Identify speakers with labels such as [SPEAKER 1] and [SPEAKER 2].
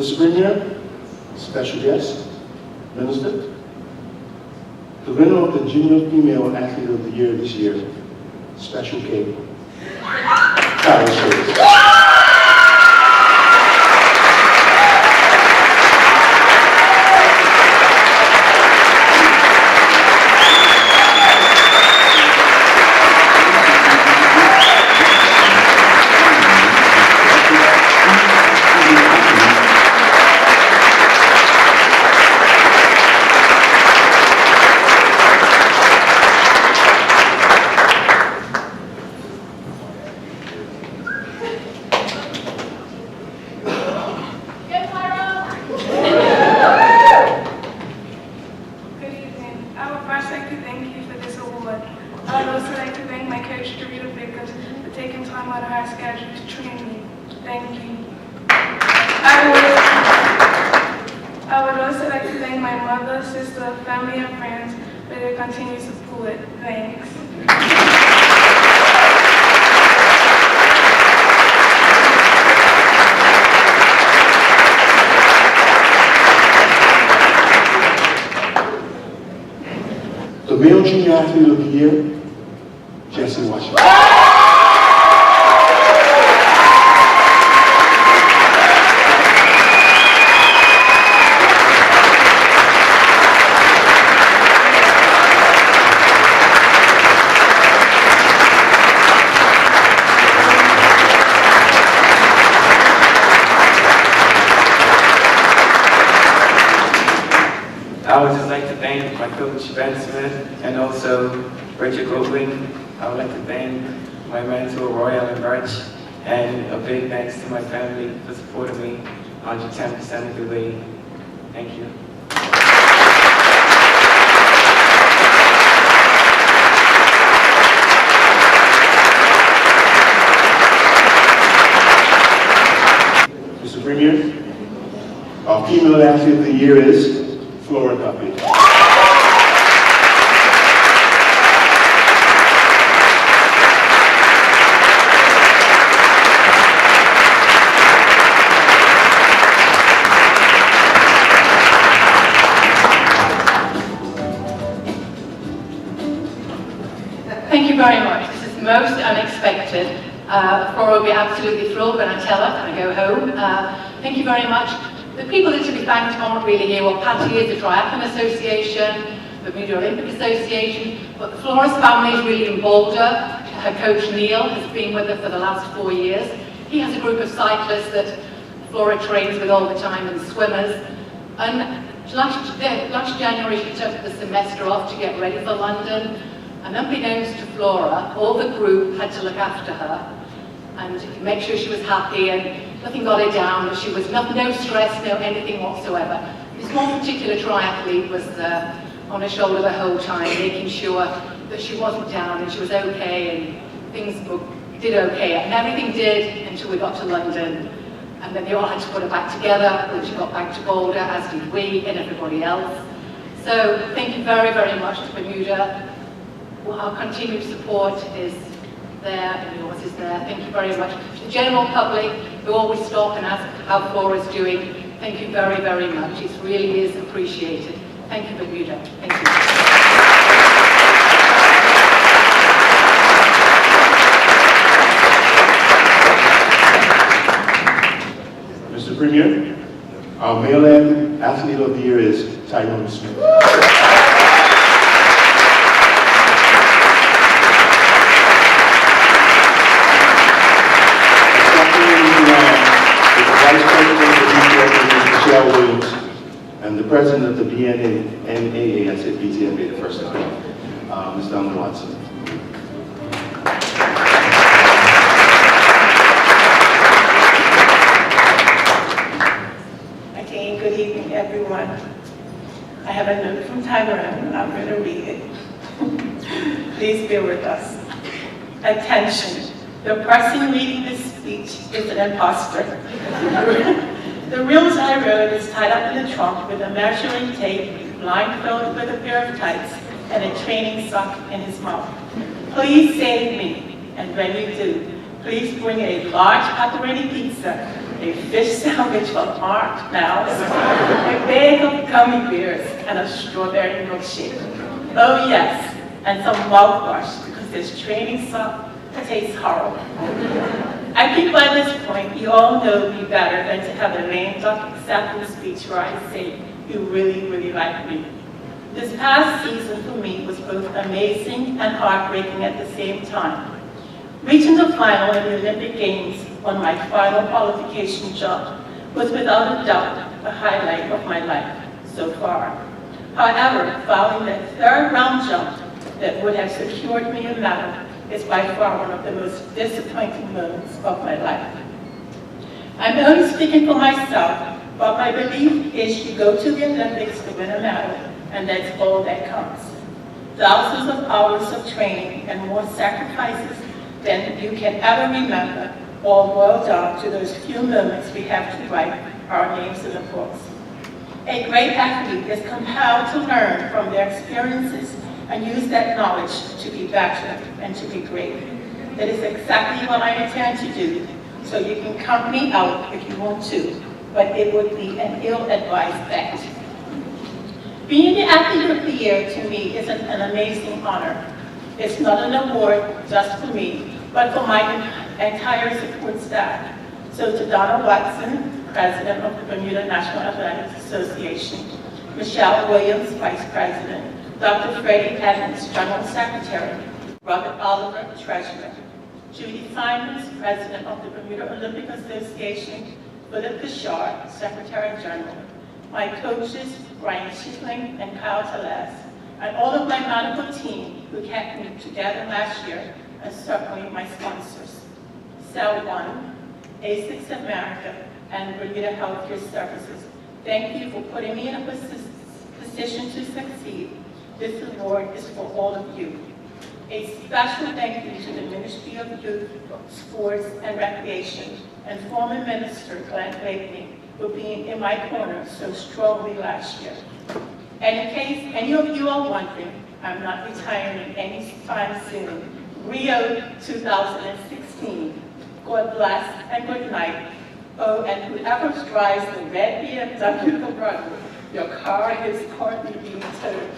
[SPEAKER 1] Mr. Premier, special guest, Minister, the winner of the Junior Female Athlete of the Year this year, Special K, Tyra Shades. The Male Junior Athlete of the Year, Jesse Washington.
[SPEAKER 2] I would just like to thank my coach, Ben Smith, and also Richard Goldwing. I would like to thank my mentor, Roy Allen Birch, and a big thanks to my family for supporting me 110% of the way. Thank you.
[SPEAKER 1] Mr. Premier, our Female Athlete of the Year is Flora Duffy.
[SPEAKER 3] Thank you very much. This is most unexpected. Flora will be absolutely thrilled when I tell her when I go home. Thank you very much. The people that should be thanked aren't really here. Well, Patty is the Triathlon Association, the Bermuda Olympic Association, but the Flores family is really in Boulder. Her coach Neil has been with her for the last 4 years. He has a group of cyclists that Flora trains with all the time, and swimmers. And last January she took the semester off to get ready for London. And unbeknownst to Flora, all the group had to look after her and make sure she was happy, and nothing got her down, and she was no stress, no anything whatsoever. This one particular triathlete was on her shoulder the whole time, making sure that she wasn't down and she was okay, and things did okay, and everything did until we got to London, and then they all had to put her back together when she got back to Boulder, as did we and everybody else. So thank you very, very much to Bermuda. Our continued support is there, and yours is there. Thank you very much. To the general public who always stop and ask how Flora's doing, thank you very, very much. It really is appreciated. Thank you, Bermuda. Thank you.
[SPEAKER 1] Mr. Premier, our Male Athlete of the Year is Tyrone Smith. Vice President of BTFA, Michelle Williams, and the President of the BNAA, I said BTFA the first time, Ms. Donna Watson.
[SPEAKER 4] Again, good evening, everyone. I have a note from Tyrone, and I'm going to read it. Please bear with us. Attention. The person reading this speech is an imposter. The real Tyrone is tied up in the trunk with a measuring tape, blindfolded with a pair of tights, and a training sock in his mouth. Please save me, and when you do, please bring a large pepperoni pizza a fish sandwich from Aunt Mal's, a bag of gummy bears, and a strawberry milkshake. Oh yes, and some mouthwash because this training stuff tastes horrible. I think by this point you all know me better than to have a lame duck acceptance speech where I say, you really, really like me. This past season for me was both amazing and heartbreaking at the same time. Reaching the final in the Olympic Games on my final qualification jump was without a doubt the highlight of my life so far. However, following that third round jump that would have secured me a medal is by far one of the most disappointing moments of my life. I'm only speaking for myself, but my belief is you go to the Olympics to win a medal, and that's all that counts. Thousands of hours of training and more sacrifices than you can ever remember all boil down to those few moments we have to write our names in the books. A great athlete is compelled to learn from their experiences and use that knowledge to be better and to be great. That is exactly what I intend to do, so you can count me out if you want to, but it would be an ill-advised bet. Being the Athlete of the Year to me is an amazing honor. It's not an award just for me, but for my entire support staff. So to Donna Watson, President of the Bermuda National Athletics Association, Michelle Williams, Vice President, Dr. Freddie Evans, General Secretary, Robert Oliver, Treasurer, Judy Simons, President of the Bermuda Olympic Association, Philip Bishard, Secretary General, my coaches, Brian Schiffling and Kyle Teles, and all of my medical team who kept me together last year, and certainly my sponsors, Cell One, ASICS America, and Bermuda Healthcare Services. Thank you for putting me in a position to succeed. This award is for all of you. A special thank you to the Ministry of Youth, Sports, and Recreation, and former Minister Glenn Blakely for being in my corner so strongly last year. And in case any of you are wondering, I'm not retiring anytime soon. Rio 2016. God bless and good night. Oh, and whoever drives the red BMW Cabrera, your car is currently being towed.